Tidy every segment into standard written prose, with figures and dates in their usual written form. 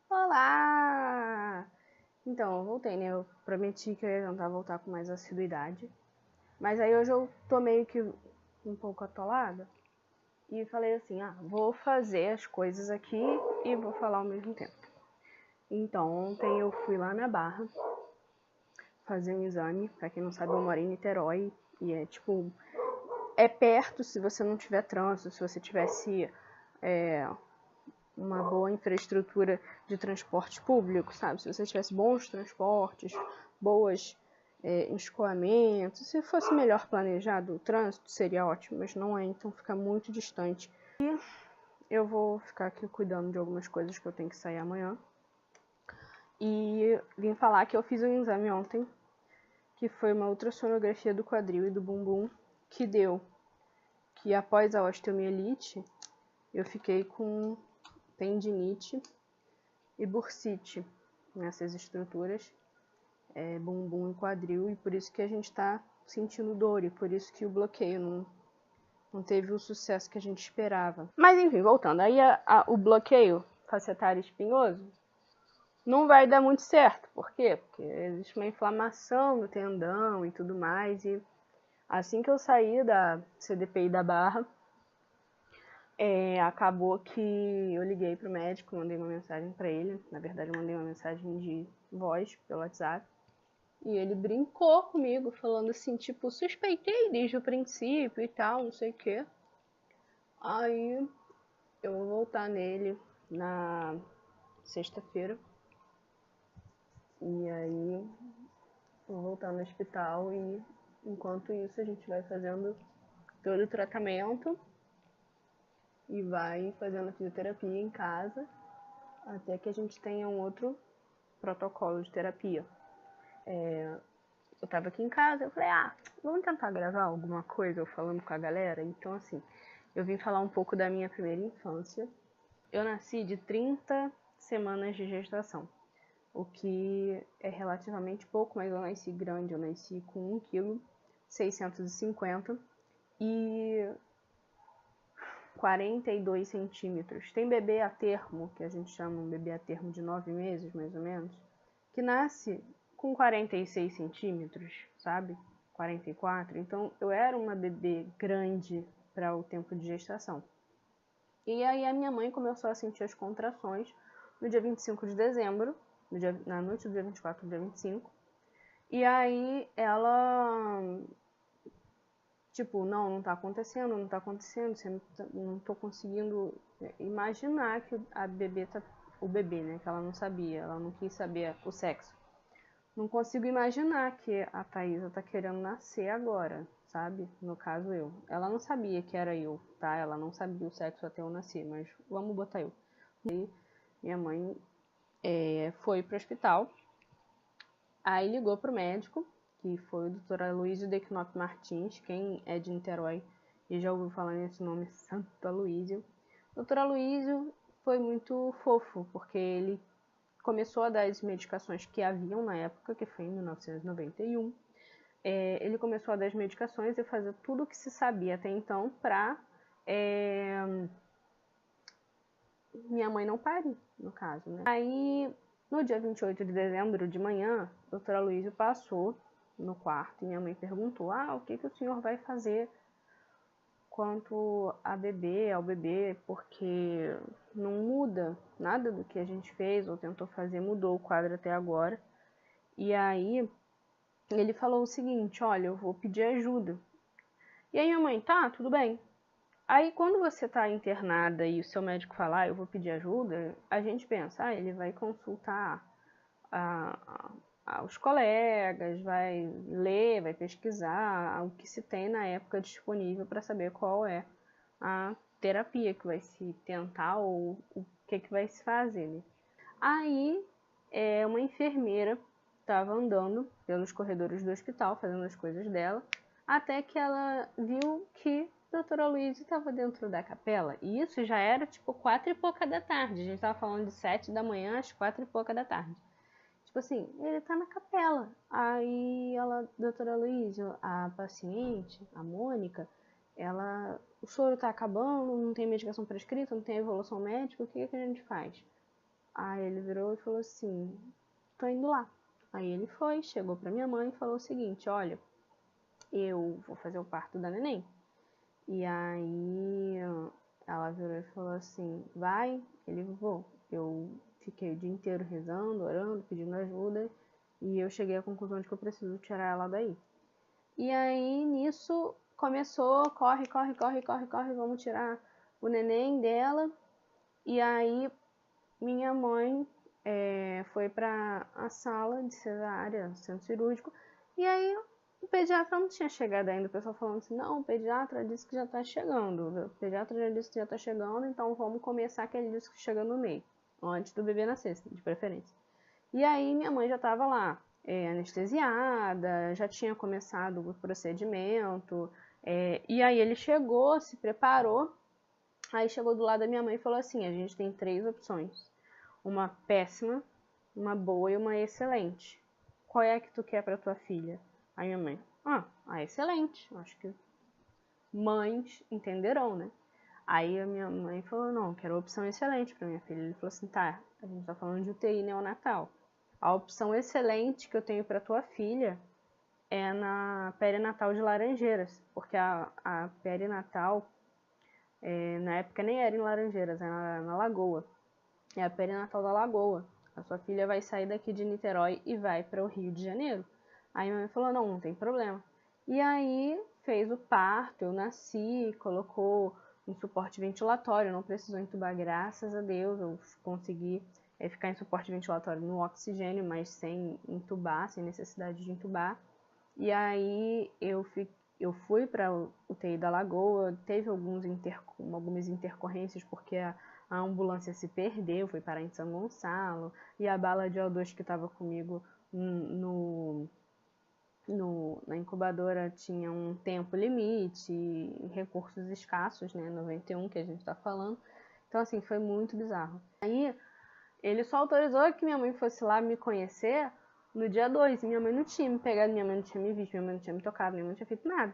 Olá! Então, eu voltei, né? Eu prometi que eu ia tentar voltar com mais assiduidade. Mas aí hoje eu tô meio que um pouco atolada. E falei assim, vou fazer as coisas aqui e vou falar ao mesmo tempo. Então, ontem eu fui lá na Barra fazer um exame. Pra quem não sabe, eu moro em Niterói. E é perto se você não tiver trânsito, se você tivesse uma boa infraestrutura de transporte público, sabe? Se você tivesse bons transportes, boas escoamentos, se fosse melhor planejado o trânsito, seria ótimo, mas não é, então fica muito distante. E eu vou ficar aqui cuidando de algumas coisas que eu tenho que sair amanhã. E vim falar que eu fiz um exame ontem, que foi uma ultrassonografia do quadril e do bumbum, que deu que após a osteomielite, eu fiquei com tendinite e bursite nessas estruturas, bumbum e quadril, e por isso que a gente está sentindo dor, e por isso que o bloqueio não teve o sucesso que a gente esperava. Mas enfim, voltando, aí o bloqueio facetário espinhoso não vai dar muito certo. Por quê? Porque existe uma inflamação no tendão e tudo mais, e assim que eu saí da CDPI da Barra, acabou que eu liguei pro médico, mandei uma mensagem para ele. Na verdade, eu mandei uma mensagem de voz pelo WhatsApp. E ele brincou comigo, falando assim, tipo, suspeitei desde o princípio e tal, não sei o quê. Aí eu vou voltar nele na sexta-feira. E aí eu vou voltar no hospital e enquanto isso a gente vai fazendo todo o tratamento e vai fazendo a fisioterapia em casa até que a gente tenha um outro protocolo de terapia. Eu tava aqui em casa, eu falei, vamos tentar gravar alguma coisa, eu falando com a galera. Então, assim, eu vim falar um pouco da minha primeira infância. Eu nasci de 30 semanas de gestação, o que é relativamente pouco, mas eu nasci grande, eu nasci com 1,650 kg e 42 centímetros. Tem bebê a termo, que a gente chama um bebê a termo de 9 meses, mais ou menos, que nasce com 46 centímetros, sabe? 44. Então, eu era uma bebê grande para o tempo de gestação. E aí a minha mãe começou a sentir as contrações no dia 25 de dezembro, na noite do dia 24 pro dia 25. E aí ela, tipo, não tá acontecendo, não tô conseguindo imaginar que a bebê o bebê, né, que ela não sabia, ela não quis saber o sexo. Não consigo imaginar que a Thaisa tá querendo nascer agora, sabe? No caso, eu. Ela não sabia que era eu, tá? Ela não sabia o sexo até eu nascer, mas vamos botar eu. E minha mãe foi pro hospital, aí ligou pro médico, que foi o Dr. Aloysio Decknop Martins. Quem é de Niterói e já ouviu falar nesse nome, Santo Aloysio. O Dr. Aloysio foi muito fofo, porque ele começou a dar as medicações que haviam na época, que foi em 1991. Ele começou a dar as medicações e fazer tudo o que se sabia até então para minha mãe não parir, no caso, né? Aí, no dia 28 de dezembro, de manhã, o doutor Aloysio passou no quarto e minha mãe perguntou, o que o senhor vai fazer quanto ao bebê, porque não muda nada do que a gente fez ou tentou fazer, mudou o quadro até agora. E aí ele falou o seguinte, olha, eu vou pedir ajuda. E aí minha mãe, tá, tudo bem. Aí quando você tá internada e o seu médico falar, eu vou pedir ajuda, a gente pensa, ele vai consultar os colegas, vai ler, vai pesquisar o que se tem na época disponível para saber qual é a terapia que vai se tentar ou o que vai se fazer, né? Aí uma enfermeira estava andando pelos corredores do hospital, fazendo as coisas dela, até que ela viu que o Dr. Aloysio estava dentro da capela. E isso já era tipo 4 e pouca da tarde. A gente estava falando de 7 da manhã às 4 e pouca da tarde. Tipo assim, ele tá na capela. Aí ela, Dr. Aloysio, a paciente, a Mônica, o soro tá acabando, não tem medicação prescrita, não tem evolução médica, o que a gente faz? Aí ele virou e falou assim, tô indo lá. Aí ele foi, chegou pra minha mãe e falou o seguinte, olha, eu vou fazer o parto da neném. E aí ela virou e falou assim, vai? Ele, vou. Eu fiquei o dia inteiro rezando, orando, pedindo ajuda, e eu cheguei à conclusão de que eu preciso tirar ela daí. E aí, nisso, começou, corre, vamos tirar o neném dela. E aí, minha mãe foi para a sala de cesárea, centro cirúrgico, e aí o pediatra não tinha chegado ainda. O pessoal falando assim, não, o pediatra disse que já tá chegando. O pediatra já disse que já tá chegando, então vamos começar que ele disse que chega no meio, antes do bebê nascer, de preferência. E aí minha mãe já tava lá, anestesiada, já tinha começado o procedimento, e aí ele chegou, se preparou, aí chegou do lado da minha mãe e falou assim, a gente tem 3 opções, uma péssima, uma boa e uma excelente. Qual é a que tu quer pra tua filha? Aí minha mãe, a excelente, acho que mães entenderão, né? Aí a minha mãe falou, não, quero a opção excelente pra minha filha. Ele falou assim, tá, a gente tá falando de UTI neonatal. A opção excelente que eu tenho para tua filha é na perinatal de Laranjeiras, porque a perinatal, na época nem era em Laranjeiras, era na Lagoa. É a perinatal da Lagoa. A sua filha vai sair daqui de Niterói e vai para o Rio de Janeiro. Aí minha mãe falou, não, não tem problema. E aí fez o parto, eu nasci, colocou um suporte ventilatório, não precisou entubar, graças a Deus, eu consegui ficar em suporte ventilatório no oxigênio, mas sem entubar, sem necessidade de entubar. E aí eu fui para o UTI da Lagoa, teve algumas intercorrências porque a ambulância se perdeu, foi parar em São Gonçalo, e a bala de O2 que estava comigo na incubadora tinha um tempo limite, recursos escassos, né, 91 que a gente está falando. Então assim, foi muito bizarro. Aí ele só autorizou que minha mãe fosse lá me conhecer no dia 2. Minha mãe não tinha me pegado, minha mãe não tinha me visto, minha mãe não tinha me tocado, minha mãe não tinha feito nada.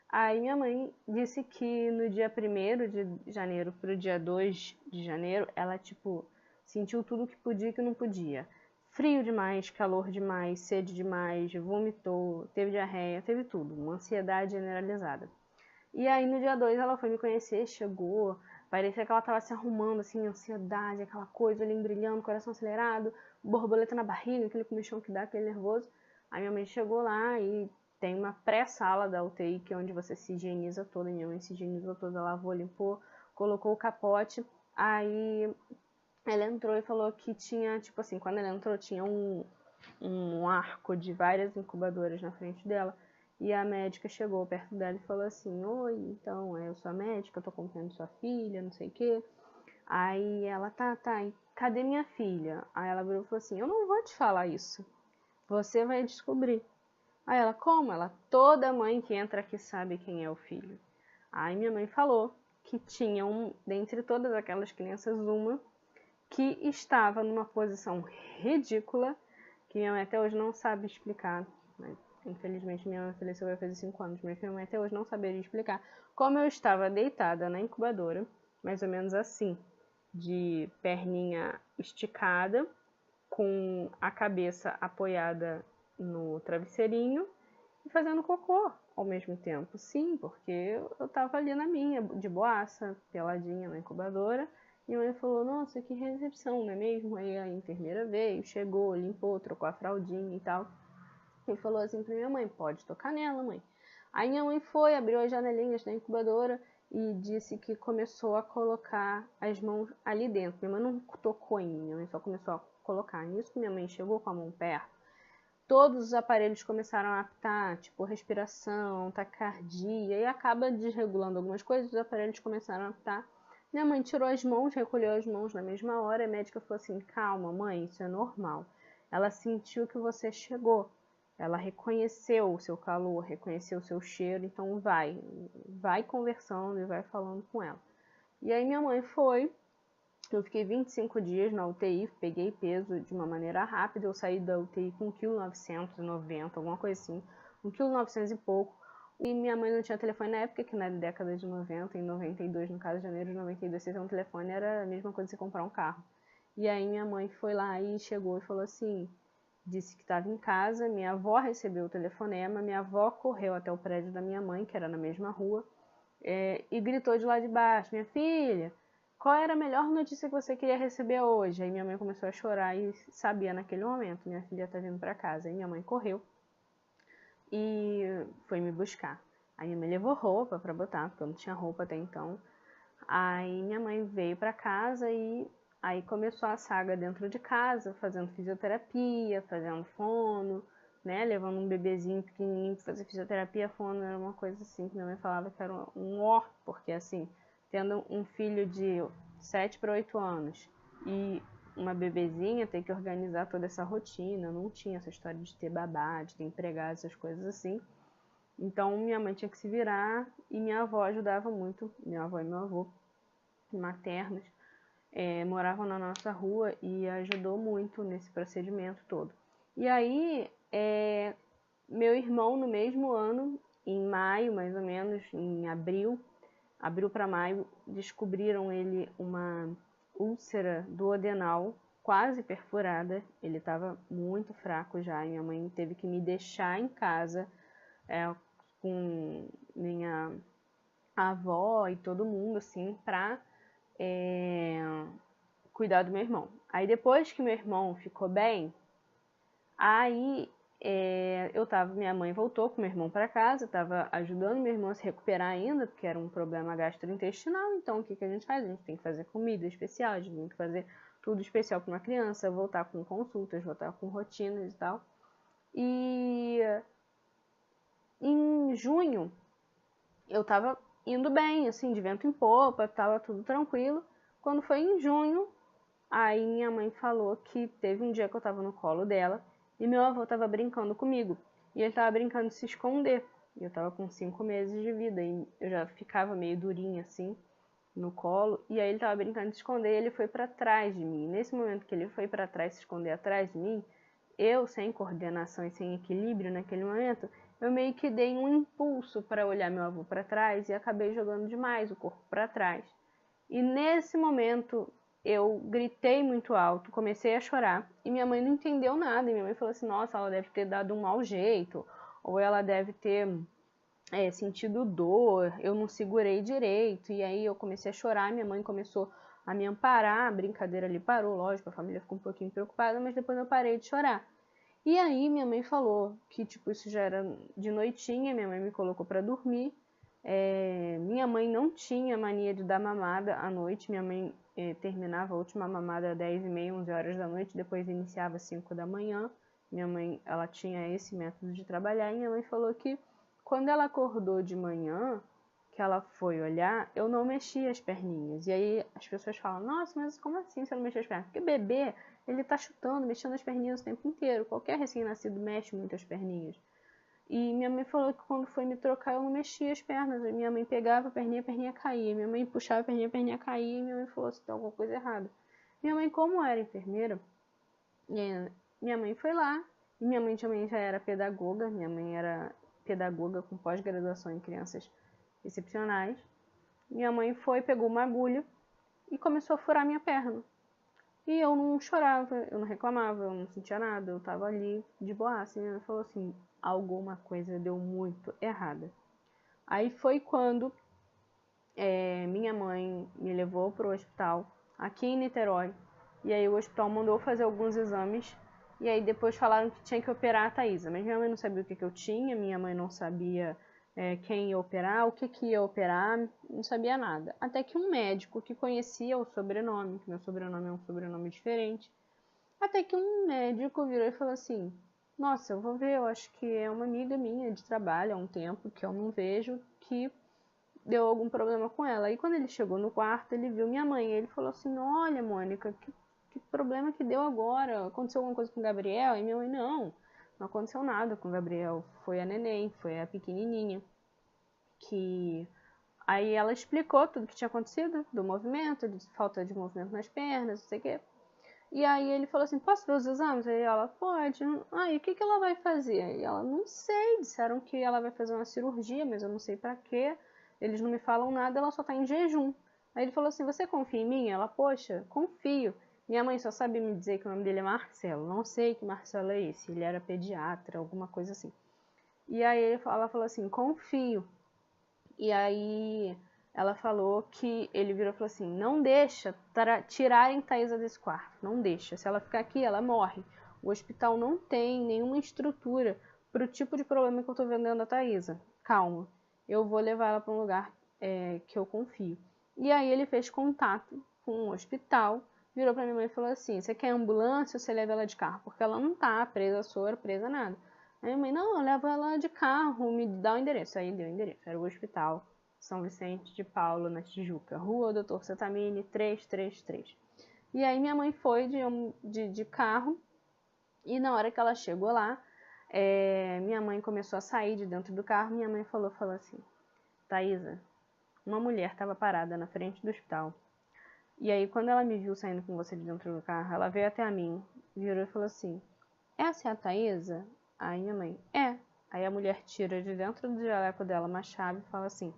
Aí minha mãe disse que no dia 1º de janeiro pro dia 2 de janeiro, ela, tipo, sentiu tudo que podia e que não podia. Frio demais, calor demais, sede demais, vomitou, teve diarreia, teve tudo. Uma ansiedade generalizada. E aí no dia 2 ela foi me conhecer, chegou, parecia que ela tava se arrumando, assim, ansiedade, aquela coisa, olhinho brilhando, coração acelerado, borboleta na barriga, aquele comichão que dá, aquele nervoso. Aí minha mãe chegou lá e tem uma pré-sala da UTI, que é onde você se higieniza toda. Minha mãe se higienizou toda, lavou, limpou, colocou o capote. Aí ela entrou e falou que tinha, tipo assim, quando ela entrou tinha um arco de várias incubadoras na frente dela. E a médica chegou perto dela e falou assim, oi, então, eu sou a médica, eu tô acompanhando sua filha, não sei o quê. Aí ela, tá, e cadê minha filha? Aí ela virou e falou assim, eu não vou te falar isso, você vai descobrir. Aí ela, como? Ela, toda mãe que entra aqui sabe quem é o filho. Aí minha mãe falou que tinha dentre todas aquelas crianças, uma que estava numa posição ridícula, que minha mãe até hoje não sabe explicar, né? Infelizmente minha mãe faleceu vai fazer 5 anos, mas minha mãe até hoje não saberia explicar como eu estava deitada na incubadora, mais ou menos assim, de perninha esticada, com a cabeça apoiada no travesseirinho e fazendo cocô ao mesmo tempo. Sim, porque eu tava ali na minha, de boaça, peladinha na incubadora, e a mãe falou, nossa, que recepção, não é mesmo? Aí a enfermeira veio, chegou, limpou, trocou a fraldinha e tal, e falou assim pra minha mãe, pode tocar nela, mãe. Aí minha mãe foi, abriu as janelinhas da incubadora e disse que começou a colocar as mãos ali dentro. Minha mãe não tocou em mim, minha mãe só começou a colocar. Nisso que minha mãe chegou com a mão perto, todos os aparelhos começaram a apitar, tipo respiração, taquicardia, e acaba desregulando algumas coisas, os aparelhos começaram a apitar. Minha mãe tirou as mãos, recolheu as mãos na mesma hora, a médica falou assim, calma mãe, isso é normal. Ela sentiu que você chegou, ela reconheceu o seu calor, reconheceu o seu cheiro, então vai conversando e vai falando com ela. E aí minha mãe foi, eu fiquei 25 dias na UTI, peguei peso de uma maneira rápida, eu saí da UTI com 1,990 kg, alguma coisa assim, 1,900 kg e pouco. E minha mãe não tinha telefone na época, que na década de 90, em 92, no caso de janeiro de 92, você ter um telefone era a mesma coisa que você comprar um carro. E aí minha mãe foi lá e chegou e falou assim, disse que estava em casa, minha avó recebeu o telefonema, minha avó correu até o prédio da minha mãe, que era na mesma rua, e gritou de lá de baixo, minha filha, qual era a melhor notícia que você queria receber hoje? Aí minha mãe começou a chorar e sabia naquele momento, minha filha tá vindo para casa. Aí minha mãe correu e foi me buscar. Aí minha mãe levou roupa para botar, porque eu não tinha roupa até então. Aí minha mãe veio para casa e aí começou a saga dentro de casa, fazendo fisioterapia, fazendo fono, né? Levando um bebezinho pequenininho para fazer fisioterapia. Fono era uma coisa assim que minha mãe falava que era um ó, porque assim, tendo um filho de 7 para 8 anos e uma bebezinha, ter que organizar toda essa rotina, não tinha essa história de ter babá, de ter empregado, essas coisas assim. Então minha mãe tinha que se virar e minha avó ajudava muito, minha avó e meu avô maternos, moravam na nossa rua e ajudou muito nesse procedimento todo. E aí, meu irmão, no mesmo ano, em maio, mais ou menos, em abril para maio, descobriram ele uma úlcera duodenal quase perfurada. Ele estava muito fraco já e minha mãe teve que me deixar em casa com minha avó e todo mundo, assim, pra cuidar do meu irmão. Aí depois que meu irmão ficou bem, aí minha mãe voltou com meu irmão para casa, estava ajudando meu irmão a se recuperar ainda, porque era um problema gastrointestinal. Então o que a gente faz? A gente tem que fazer comida especial, a gente tem que fazer tudo especial para uma criança, voltar com consultas, voltar com rotinas e tal. E em junho eu tava indo bem, assim, de vento em popa, tava tudo tranquilo. Quando foi em junho, aí minha mãe falou que teve um dia que eu tava no colo dela e meu avô tava brincando comigo. E ele tava brincando de se esconder. Eu tava com 5 meses de vida e eu já ficava meio durinha assim no colo. E aí ele tava brincando de se esconder e ele foi pra trás de mim. Nesse momento que ele foi pra trás, se esconder atrás de mim, eu, sem coordenação e sem equilíbrio naquele momento, eu meio que dei um impulso para olhar meu avô para trás e acabei jogando demais o corpo para trás. E nesse momento eu gritei muito alto, comecei a chorar e minha mãe não entendeu nada. E minha mãe falou assim, nossa, ela deve ter dado um mau jeito, ou ela deve ter sentido dor, eu não segurei direito. E aí eu comecei a chorar, minha mãe começou a me amparar, a brincadeira ali parou, lógico, a família ficou um pouquinho preocupada, mas depois eu parei de chorar. E aí minha mãe falou que, tipo, isso já era de noitinha, minha mãe me colocou para dormir. Minha mãe não tinha mania de dar mamada à noite, minha mãe terminava a última mamada às 10h30, 11 horas da noite, depois iniciava às 5 da manhã. Minha mãe, ela tinha esse método de trabalhar e minha mãe falou que quando ela acordou de manhã, que ela foi olhar, eu não mexia as perninhas. E aí as pessoas falam, nossa, mas como assim você não mexia as pernas? Porque bebê, ele tá chutando, mexendo as perninhas o tempo inteiro. Qualquer recém-nascido mexe muito as perninhas. E minha mãe falou que quando foi me trocar, eu não mexia as pernas. A minha mãe pegava a perninha caía. Minha mãe puxava a perninha caía. E minha mãe falou assim, tem alguma coisa errada. Minha mãe, como era enfermeira, minha mãe foi lá. E minha mãe também já era pedagoga. Minha mãe era pedagoga com pós-graduação em crianças excepcionais. Minha mãe foi, pegou uma agulha e começou a furar minha perna. E eu não chorava, eu não reclamava, eu não sentia nada, eu tava ali de boa. Assim, minha mãe falou assim, alguma coisa deu muito errada. Aí foi quando minha mãe me levou pro hospital, aqui em Niterói. E aí o hospital mandou fazer alguns exames. E aí depois falaram que tinha que operar a Thaisa. Mas minha mãe não sabia o que eu tinha, minha mãe não sabia quem ia operar, o que ia operar, não sabia nada. Até que um médico que conhecia o sobrenome, que meu sobrenome é um sobrenome diferente, até que um médico virou e falou assim, nossa, eu vou ver, eu acho que é uma amiga minha de trabalho há um tempo que eu não vejo, que deu algum problema com ela. E quando ele chegou no quarto, ele viu minha mãe, e ele falou assim, olha, Mônica, que problema que deu agora? Aconteceu alguma coisa com o Gabriel? E minha mãe, não aconteceu nada com o Gabriel, foi a neném, foi a pequenininha, que aí ela explicou tudo que tinha acontecido, do movimento, de falta de movimento nas pernas, não sei o quê. E aí ele falou assim, posso ver os exames? Aí ela, pode. E o que ela vai fazer? E ela, não sei, disseram que ela vai fazer uma cirurgia, mas eu não sei pra quê. Eles não me falam nada, ela só tá em jejum. Aí ele falou assim, você confia em mim? Ela, poxa, confio. Minha mãe só sabe me dizer que o nome dele é Marcelo. Não sei que Marcelo é esse. Ele era pediatra, alguma coisa assim. E aí ela falou assim, confio. E aí ela falou que ele virou e falou assim, não deixa tirarem Thaisa desse quarto. Não deixa. Se ela ficar aqui, ela morre. O hospital não tem nenhuma estrutura para o tipo de problema que eu tô vendo dentro da Thaisa. Calma. Eu vou levar ela para um lugar que eu confio. E aí ele fez contato com um hospital, virou pra minha mãe e falou assim, você quer ambulância ou você leva ela de carro? Porque ela não tá presa, soro, presa, nada. Aí minha mãe, não, eu levo ela de carro, me dá o endereço. Aí deu o endereço, era o hospital São Vicente de Paulo, na Tijuca, Rua Doutor Setamini, 333. E aí minha mãe foi de carro, e na hora que ela chegou lá, minha mãe começou a sair de dentro do carro, minha mãe falou assim, Thaisa, uma mulher estava parada na frente do hospital. E aí, quando ela me viu saindo com você de dentro do carro, ela veio até a mim, virou e falou assim, essa é a Thaisa? Aí minha mãe, é. Aí a mulher tira de dentro do jaleco dela uma chave e fala assim,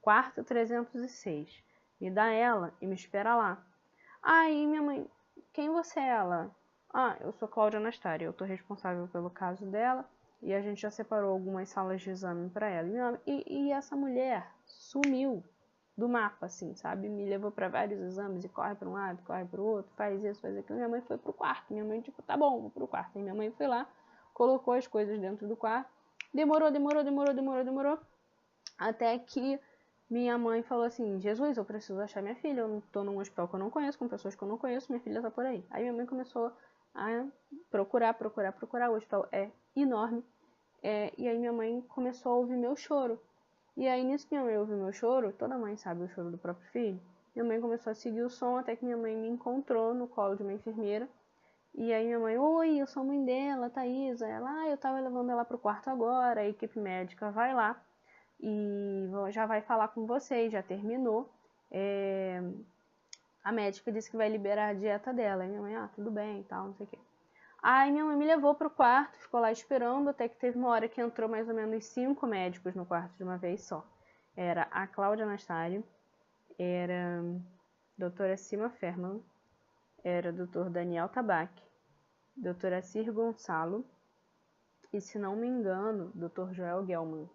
quarto 306, me dá ela e me espera lá. Aí minha mãe, quem você é ela? Ah, eu sou Cláudia Anastária, eu tô responsável pelo caso dela e a gente já separou algumas salas de exame para ela. E essa mulher sumiu do mapa, assim, sabe? Me levou para vários exames e corre para um lado, corre para o outro, faz isso, faz aquilo. Minha mãe foi pro quarto. Minha mãe, tipo, tá bom, vou pro quarto. E minha mãe foi lá, colocou as coisas dentro do quarto. Demorou. Até que minha mãe falou assim, Jesus, eu preciso achar minha filha. Eu tô num hospital que eu não conheço, com pessoas que eu não conheço, minha filha tá por aí. Aí minha mãe começou a procurar. O hospital é enorme. E aí minha mãe começou a ouvir meu choro. E aí, nisso que minha mãe ouviu meu choro, toda mãe sabe o choro do próprio filho, minha mãe começou a seguir o som até que minha mãe me encontrou no colo de uma enfermeira. E aí minha mãe, oi, eu sou a mãe dela, Thaisa. Ela, eu tava levando ela pro quarto agora, a equipe médica vai lá e já vai falar com vocês, já terminou. A médica disse que vai liberar a dieta dela. E minha mãe, tudo bem e tal, não sei o quê. Aí minha mãe me levou pro quarto, ficou lá esperando, até que teve uma hora que entrou mais ou menos 5 médicos no quarto de uma vez só. Era a Cláudia Anastária, era a doutora Cima Ferman, era o doutor Daniel Tabac, doutora Cir Gonçalo e, se não me engano, doutor Joel Gelman.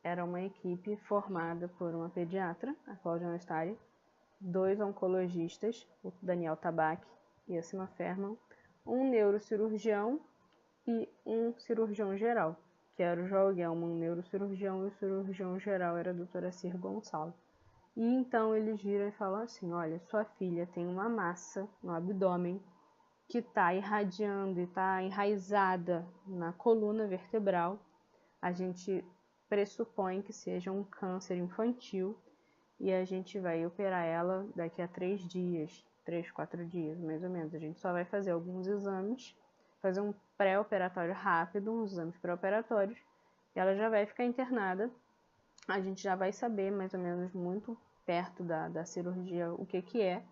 Era uma equipe formada por uma pediatra, a Cláudia Anastária, 2 oncologistas, o Daniel Tabac e a Cima Ferman, um neurocirurgião e um cirurgião geral, que era o Joel Gelman, um neurocirurgião, e o cirurgião geral era a doutora Cir Gonçalo. E então eles viram e falam assim, olha, sua filha tem uma massa no abdômen que está irradiando e está enraizada na coluna vertebral. A gente pressupõe que seja um câncer infantil e a gente vai operar ela daqui a 3 dias, 3, 4 dias, mais ou menos. A gente só vai fazer alguns exames, fazer um pré-operatório rápido, uns exames pré-operatórios, e ela já vai ficar internada. A gente já vai saber, mais ou menos, muito perto da cirurgia, o que é.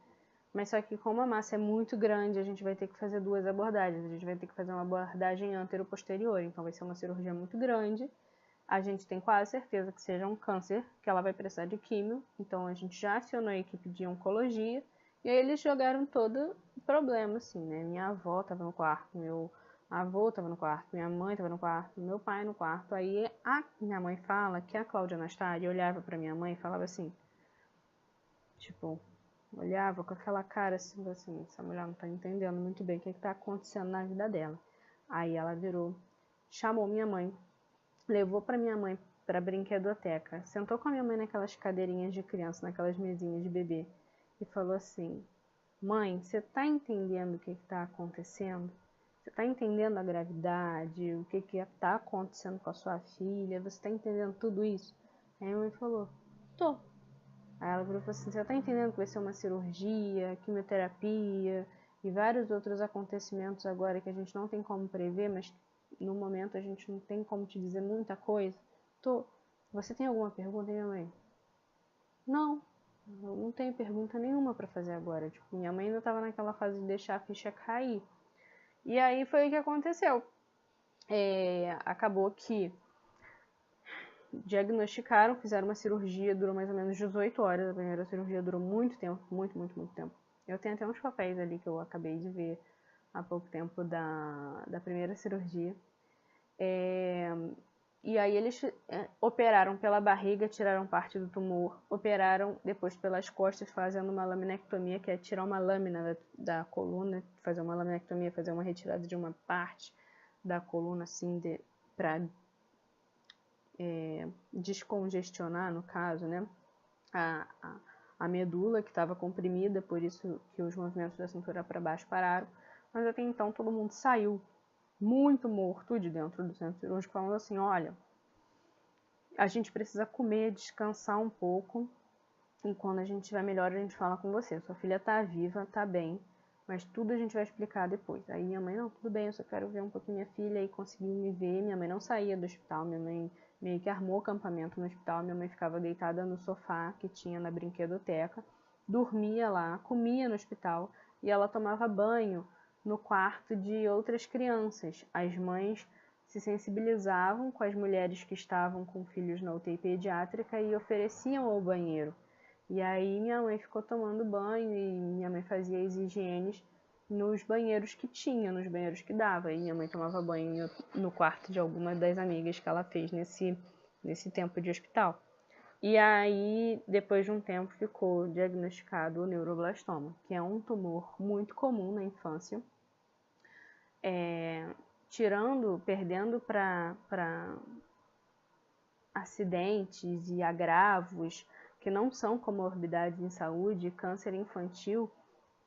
Mas só que como a massa é muito grande, a gente vai ter que fazer 2 abordagens. A gente vai ter que fazer uma abordagem antero-posterior, então vai ser uma cirurgia muito grande. A gente tem quase certeza que seja um câncer, que ela vai precisar de químio. Então a gente já acionou a equipe de oncologia. E aí eles jogaram todo o problema, assim, né? Minha avó estava no quarto, meu avô estava no quarto, minha mãe estava no quarto, meu pai no quarto. Aí a minha mãe fala que a Cláudia Anastária olhava para minha mãe e falava assim, tipo, olhava com aquela cara assim, essa mulher não tá entendendo muito bem o que tá acontecendo na vida dela. Aí ela virou, chamou minha mãe, levou para minha mãe para a brinquedoteca, sentou com a minha mãe naquelas cadeirinhas de criança, naquelas mesinhas de bebê, e falou assim, mãe, você tá entendendo o que tá acontecendo? Você tá entendendo a gravidade, o que tá acontecendo com a sua filha? Você tá entendendo tudo isso? Aí a mãe falou, tô. Aí ela falou assim, você tá entendendo que vai ser uma cirurgia, quimioterapia e vários outros acontecimentos agora que a gente não tem como prever, mas no momento a gente não tem como te dizer muita coisa? Tô. Você tem alguma pergunta, minha mãe? Não, eu não tenho pergunta nenhuma para fazer agora. Tipo, minha mãe ainda estava naquela fase de deixar a ficha cair. E aí foi o que aconteceu. Acabou que diagnosticaram, fizeram uma cirurgia, durou mais ou menos 18 horas. A primeira cirurgia durou muito tempo, muito tempo. Eu tenho até uns papéis ali que eu acabei de ver há pouco tempo da primeira cirurgia. E aí eles operaram pela barriga, tiraram parte do tumor, operaram depois pelas costas, fazendo uma laminectomia, que é tirar uma lâmina da coluna, fazer uma laminectomia, fazer uma retirada de uma parte da coluna, assim, para descongestionar, no caso, né, a medula que estava comprimida, por isso que os movimentos da cintura para baixo pararam. Mas até então todo mundo saiu muito morto de dentro do centro cirúrgico, falando assim, olha, a gente precisa comer, descansar um pouco, e quando a gente estiver melhor a gente fala com você. Sua filha tá viva, tá bem, mas tudo a gente vai explicar depois. Aí minha mãe, não, tudo bem, eu só quero ver um pouquinho minha filha, e conseguiu me ver. Minha mãe não saía do hospital, minha mãe meio que armou acampamento no hospital, minha mãe ficava deitada no sofá que tinha na brinquedoteca, dormia lá, comia no hospital, e ela tomava banho no quarto de outras crianças. As mães se sensibilizavam com as mulheres que estavam com filhos na UTI pediátrica e ofereciam ao banheiro. E aí minha mãe ficou tomando banho e minha mãe fazia as higienes nos banheiros que tinha, nos banheiros que dava. E minha mãe tomava banho no quarto de alguma das amigas que ela fez nesse tempo de hospital. E aí, depois de um tempo, ficou diagnosticado o neuroblastoma, que é um tumor muito comum na infância, perdendo para acidentes e agravos que não são comorbidades em saúde. Câncer infantil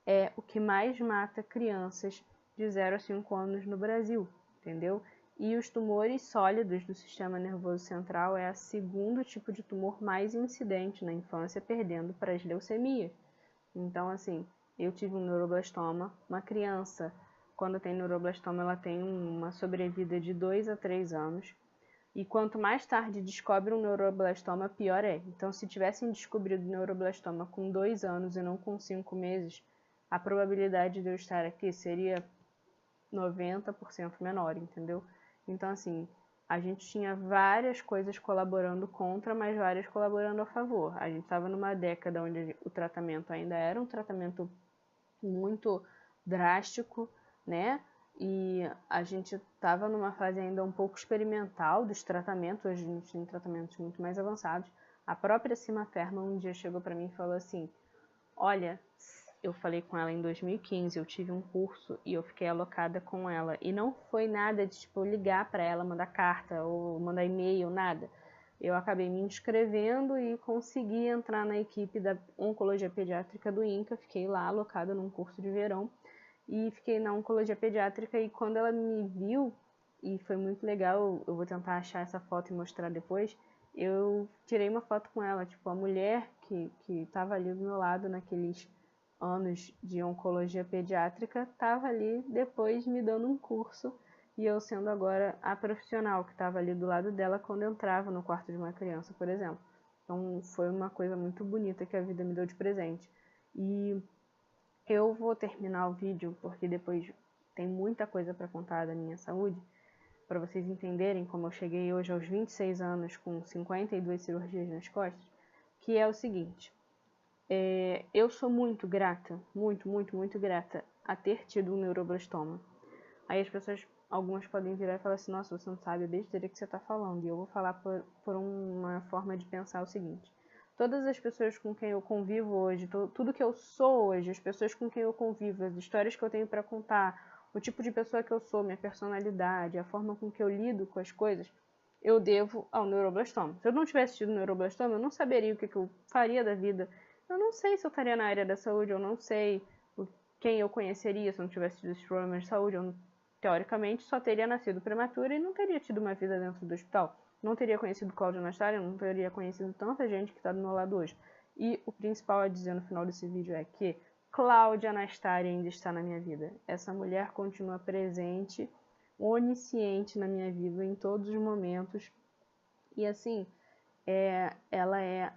é o que mais mata crianças de 0 a 5 anos no Brasil, entendeu? E os tumores sólidos do sistema nervoso central é o segundo tipo de tumor mais incidente na infância, perdendo para as leucemias. Então, assim, eu tive um neuroblastoma. Uma criança, quando tem neuroblastoma, ela tem uma sobrevida de 2 a 3 anos. E quanto mais tarde descobre um neuroblastoma, pior é. Então, se tivessem descobrido neuroblastoma com 2 anos e não com 5 meses, a probabilidade de eu estar aqui seria 90% menor, entendeu? Então, assim, a gente tinha várias coisas colaborando contra, mas várias colaborando a favor. A gente estava numa década onde o tratamento ainda era um tratamento muito drástico, né? E a gente estava numa fase ainda um pouco experimental dos tratamentos. Hoje a gente tem tratamentos muito mais avançados. A própria Sima Ferma um dia chegou para mim e falou assim, olha, eu falei com ela em 2015, eu tive um curso e eu fiquei alocada com ela. E não foi nada de tipo ligar para ela, mandar carta ou mandar e-mail, nada. Eu acabei me inscrevendo e consegui entrar na equipe da Oncologia Pediátrica do INCA. Fiquei lá alocada num curso de verão e fiquei na Oncologia Pediátrica. E quando ela me viu, e foi muito legal, eu vou tentar achar essa foto e mostrar depois, eu tirei uma foto com ela, tipo, a mulher que estava ali do meu lado naqueles anos de oncologia pediátrica, estava ali depois me dando um curso, e eu sendo agora a profissional que estava ali do lado dela quando eu entrava no quarto de uma criança, por exemplo. Então foi uma coisa muito bonita que a vida me deu de presente. E eu vou terminar o vídeo porque depois tem muita coisa para contar da minha saúde, para vocês entenderem como eu cheguei hoje aos 26 anos com 52 cirurgias nas costas, que é o seguinte. Eu sou muito grata, muito grata a ter tido um neuroblastoma. Aí as pessoas, algumas podem virar e falar assim, nossa, você não sabe a besteira que você está falando. E eu vou falar por uma forma de pensar o seguinte. Todas as pessoas com quem eu convivo hoje, tudo que eu sou hoje, as pessoas com quem eu convivo, as histórias que eu tenho para contar, o tipo de pessoa que eu sou, minha personalidade, a forma com que eu lido com as coisas, eu devo ao neuroblastoma. Se eu não tivesse tido neuroblastoma, eu não saberia o que eu faria da vida. Eu não sei se eu estaria na área da saúde, eu não sei quem eu conheceria se eu não tivesse tido esses problemas de saúde. Eu, teoricamente, só teria nascido prematura e não teria tido uma vida dentro do hospital. Não teria conhecido Cláudia Anastária, não teria conhecido tanta gente que está do meu lado hoje. E o principal a dizer no final desse vídeo é que Cláudia Anastária ainda está na minha vida. Essa mulher continua presente, onisciente na minha vida em todos os momentos. E assim, ela é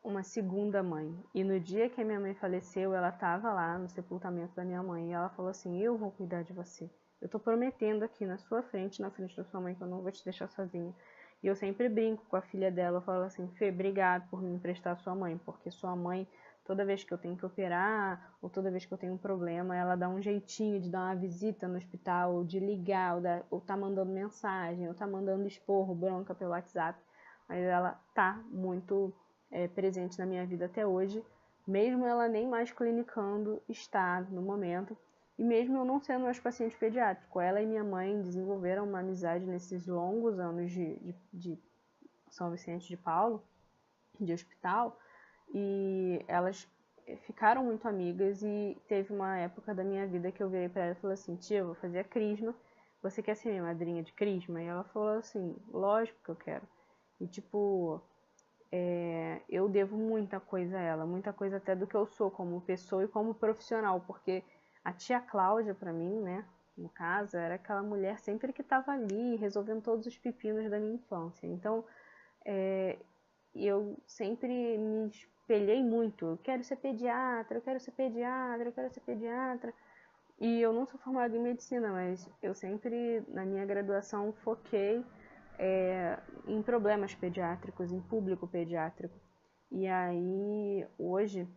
uma segunda mãe. E no dia que a minha mãe faleceu, ela estava lá no sepultamento da minha mãe e ela falou assim, eu vou cuidar de você. Eu tô prometendo aqui na sua frente, na frente da sua mãe, que eu não vou te deixar sozinha. E eu sempre brinco com a filha dela, eu falo assim, Fê, obrigado por me emprestar a sua mãe, porque sua mãe toda vez que eu tenho que operar, ou toda vez que eu tenho um problema, ela dá um jeitinho de dar uma visita no hospital, ou de ligar, ou tá mandando mensagem, ou tá mandando esporro, bronca pelo WhatsApp. Mas ela tá muito presente na minha vida até hoje, mesmo ela nem mais clinicando está no momento, e mesmo eu não sendo mais paciente pediátrico. Ela e minha mãe desenvolveram uma amizade nesses longos anos de São Vicente de Paulo, de hospital, e elas ficaram muito amigas, e teve uma época da minha vida que eu virei pra ela e falei assim: tia, eu vou fazer a crisma, você quer ser minha madrinha de crisma? E ela falou assim: lógico que eu quero. E tipo, eu devo muita coisa a ela, muita coisa até do que eu sou como pessoa e como profissional, porque a tia Cláudia, pra mim, né, no caso, era aquela mulher sempre que estava ali resolvendo todos os pepinos da minha infância. Então, eu sempre me espelhei muito. Eu quero ser pediatra, eu quero ser pediatra, eu quero ser pediatra. E eu não sou formada em medicina, mas eu sempre, na minha graduação, foquei em problemas pediátricos, em público pediátrico. E aí, hoje,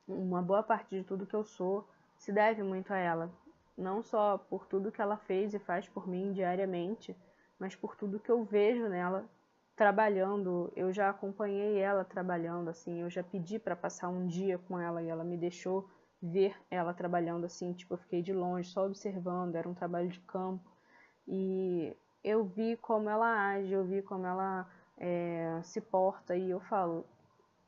uma boa parte de tudo que eu sou se deve muito a ela. Não só por tudo que ela fez e faz por mim diariamente, mas por tudo que eu vejo nela trabalhando. Eu já acompanhei ela trabalhando, assim, eu já pedi para passar um dia com ela e ela me deixou ver ela trabalhando, assim, tipo, eu fiquei de longe só observando, era um trabalho de campo. E eu vi como ela age, eu vi como ela se porta, e eu falo,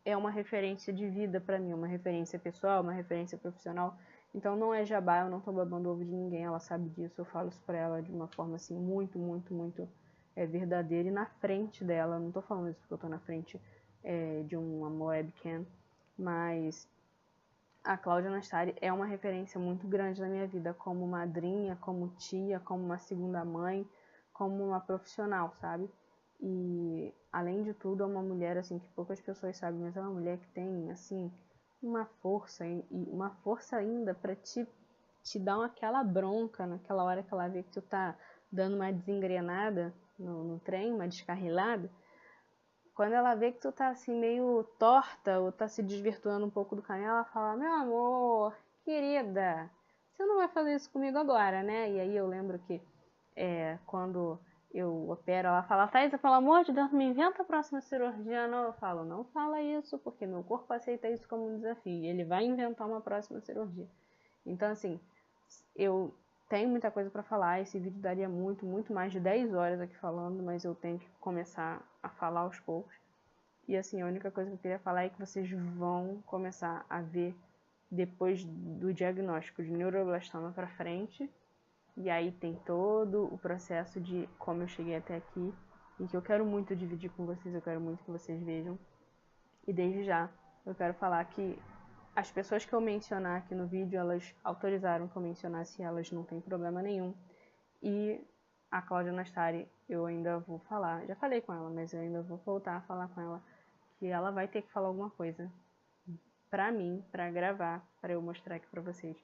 é uma referência de vida pra mim, uma referência pessoal, uma referência profissional. Então não é jabá, eu não tô babando ovo de ninguém, ela sabe disso, eu falo isso pra ela de uma forma assim muito, muito, muito verdadeira e na frente dela. Não tô falando isso porque eu tô na frente de uma webcam, mas a Cláudia Nastari é uma referência muito grande na minha vida, como madrinha, como tia, como uma segunda mãe, como uma profissional, sabe? E, além de tudo, é uma mulher, assim, que poucas pessoas sabem, mas é uma mulher que tem, assim, uma força, e uma força ainda pra te dar aquela bronca naquela hora que ela vê que tu tá dando uma desengrenada no trem, uma descarrilada. Quando ela vê que tu tá assim meio torta ou tá se desvirtuando um pouco do caminho, ela fala: meu amor, querida, você não vai fazer isso comigo agora, né? E aí eu lembro que quando eu opero, ela fala: Thaisa, pelo amor de Deus, me inventa a próxima cirurgia, não. Eu falo: não fala isso, porque meu corpo aceita isso como um desafio. Ele vai inventar uma próxima cirurgia. Então, assim, eu tenho muita coisa para falar. Esse vídeo daria muito, muito mais de 10 horas aqui falando, mas eu tenho que começar a falar aos poucos. E assim, a única coisa que eu queria falar é que vocês vão começar a ver depois do diagnóstico de neuroblastoma para frente. E aí tem todo o processo de como eu cheguei até aqui, e que eu quero muito dividir com vocês, eu quero muito que vocês vejam. E desde já, eu quero falar que as pessoas que eu mencionar aqui no vídeo, elas autorizaram que eu mencionasse, elas não tem problema nenhum. E a Cláudia Nastari, eu ainda vou falar, já falei com ela, mas eu ainda vou voltar a falar com ela, que ela vai ter que falar alguma coisa pra mim, pra gravar, pra eu mostrar aqui pra vocês.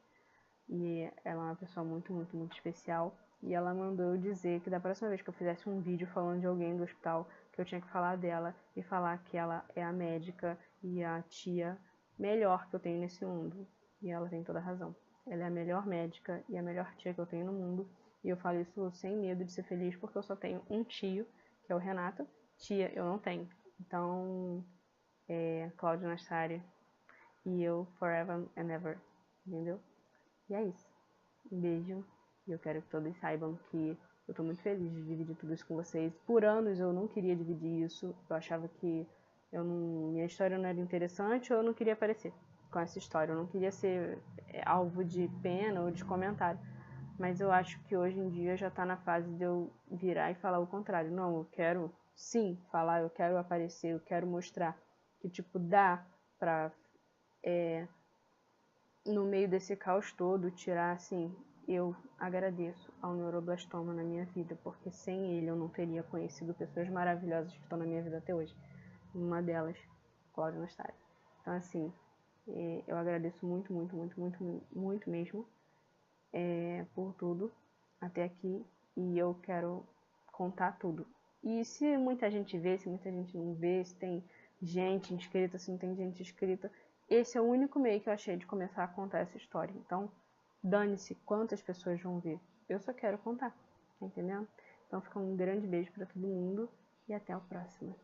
E ela é uma pessoa muito, muito, muito especial. E ela mandou eu dizer que da próxima vez que eu fizesse um vídeo falando de alguém do hospital, que eu tinha que falar dela e falar que ela é a médica e a tia melhor que eu tenho nesse mundo. E ela tem toda a razão. Ela é a melhor médica e a melhor tia que eu tenho no mundo. E eu falo isso sem medo de ser feliz, porque eu só tenho um tio, que é o Renato. Tia eu não tenho. Então, Cláudia Nastari e eu forever and ever. Entendeu? E é isso. Um beijo. E eu quero que todos saibam que eu tô muito feliz de dividir tudo isso com vocês. Por anos eu não queria dividir isso. Eu achava que minha história não era interessante, ou eu não queria aparecer com essa história. Eu não queria ser alvo de pena ou de comentário. Mas eu acho que hoje em dia já tá na fase de eu virar e falar o contrário. Não, eu quero sim falar, eu quero aparecer, eu quero mostrar que, tipo, dá pra no meio desse caos todo, tirar, assim, eu agradeço ao neuroblastoma na minha vida, porque sem ele eu não teria conhecido pessoas maravilhosas que estão na minha vida até hoje. Uma delas, Cláudia Nastari. Então, assim, eu agradeço muito, muito, muito, muito, muito mesmo por tudo até aqui, e eu quero contar tudo. E se muita gente vê, se muita gente não vê, se tem gente inscrita, se não tem gente inscrita, esse é o único meio que eu achei de começar a contar essa história. Então, dane-se quantas pessoas vão ver. Eu só quero contar, tá entendendo? Então fica um grande beijo pra todo mundo e até o próximo.